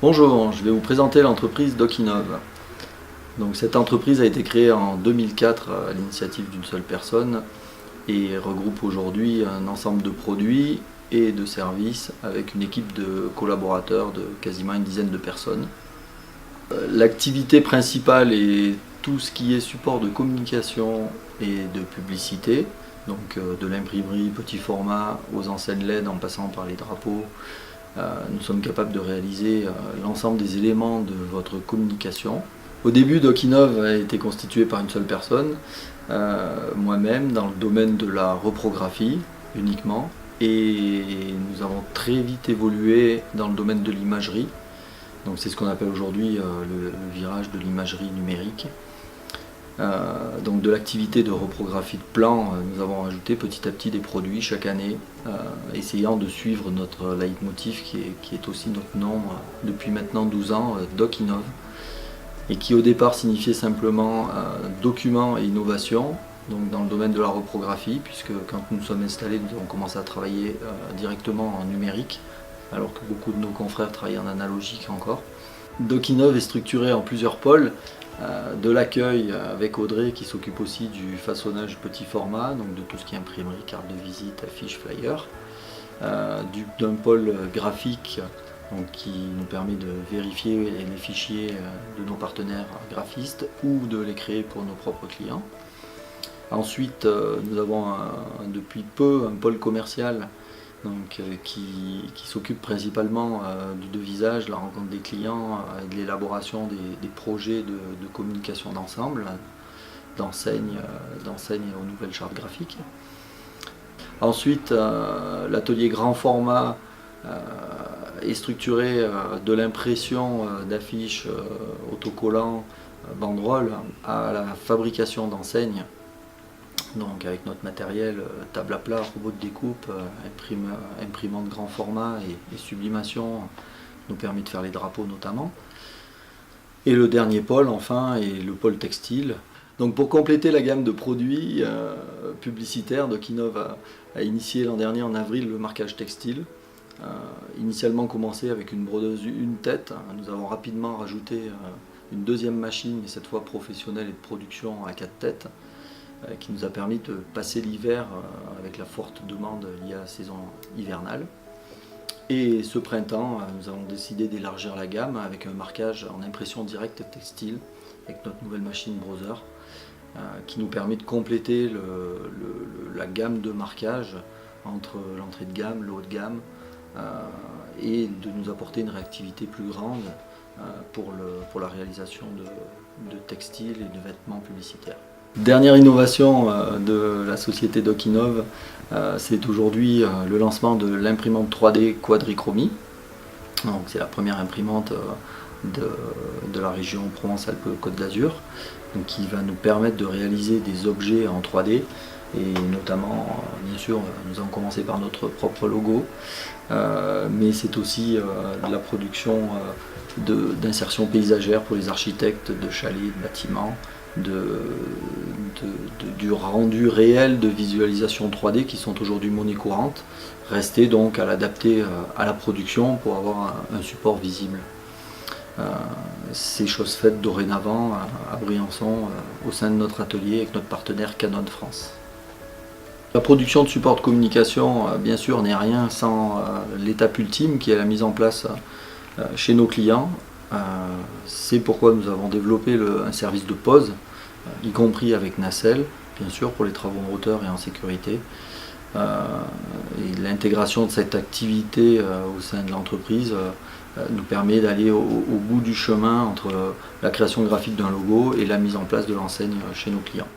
Bonjour, je vais vous présenter l'entreprise DocInnov. Donc, cette entreprise a été créée en 2004 à l'initiative d'une seule personne et regroupe aujourd'hui un ensemble de produits et de services avec une équipe de collaborateurs de quasiment une dizaine de personnes. L'activité principale est tout ce qui est support de communication et de publicité, donc de l'imprimerie petit format aux enseignes LED en passant par les drapeaux. Nous sommes capables de réaliser l'ensemble des éléments de votre communication. Au début, DocInnov a été constitué par une seule personne, moi-même, dans le domaine de la reprographie uniquement. Et nous avons très vite évolué dans le domaine de l'imagerie. Donc c'est ce qu'on appelle aujourd'hui le virage de l'imagerie numérique. Donc de l'activité de reprographie de plans, nous avons ajouté petit à petit des produits chaque année, essayant de suivre notre leitmotiv qui est aussi notre nom depuis maintenant 12 ans, DocInnov, et qui au départ signifiait simplement document et innovation, donc dans le domaine de la reprographie, puisque quand nous sommes installés, nous avons commencé à travailler directement en numérique, alors que beaucoup de nos confrères travaillent en analogique encore. DocInnov est structuré en plusieurs pôles. De l'accueil avec Audrey qui s'occupe aussi du façonnage petit format, donc de tout ce qui est imprimerie, carte de visite, affiches, flyers. D'un pôle graphique donc, qui nous permet de vérifier les fichiers de nos partenaires graphistes ou de les créer pour nos propres clients. Ensuite, nous avons depuis peu un pôle commercial donc, qui s'occupe principalement du devisage, la rencontre des clients, de l'élaboration des projets de communication d'ensemble, d'enseigne aux nouvelles chartes graphiques. Ensuite, l'atelier grand format est structuré de l'impression d'affiches, autocollants, banderoles, à la fabrication d'enseignes. Donc avec notre matériel, table à plat, robot de découpe, imprimante grand format et sublimation nous permet de faire les drapeaux notamment. Et le dernier pôle enfin est le pôle textile. Donc pour compléter la gamme de produits publicitaires, DocInnov a initié l'an dernier en avril le marquage textile. Initialement commencé avec une brodeuse une tête, nous avons rapidement rajouté une deuxième machine, et cette fois professionnelle et de production à 4 têtes. Qui nous a permis de passer l'hiver avec la forte demande liée à la saison hivernale. Et ce printemps, nous avons décidé d'élargir la gamme avec un marquage en impression directe textile avec notre nouvelle machine Brother qui nous permet de compléter la gamme de marquage entre l'entrée de gamme, le haut de gamme et de nous apporter une réactivité plus grande pour la réalisation de textiles et de vêtements publicitaires. Dernière innovation de la société DocInnov, c'est aujourd'hui le lancement de l'imprimante 3D quadrichromie. C'est la première imprimante de la région Provence-Alpes-Côte d'Azur, qui va nous permettre de réaliser des objets en 3D. Et notamment, bien sûr, nous avons commencé par notre propre logo, mais c'est aussi de la production d'insertions paysagères pour les architectes de chalets, de bâtiments, du rendu réel de visualisation 3D qui sont aujourd'hui monnaie courante, rester donc à l'adapter à la production pour avoir un support visible. C'est chose faite dorénavant à Briançon au sein de notre atelier avec notre partenaire Canon France. La production de support de communication, bien sûr, n'est rien sans l'étape ultime qui est la mise en place chez nos clients. C'est pourquoi nous avons développé un service de pause, y compris avec Nacelle, bien sûr, pour les travaux en hauteur et en sécurité. Et l'intégration de cette activité au sein de l'entreprise nous permet d'aller au bout du chemin entre la création graphique d'un logo et la mise en place de l'enseigne chez nos clients.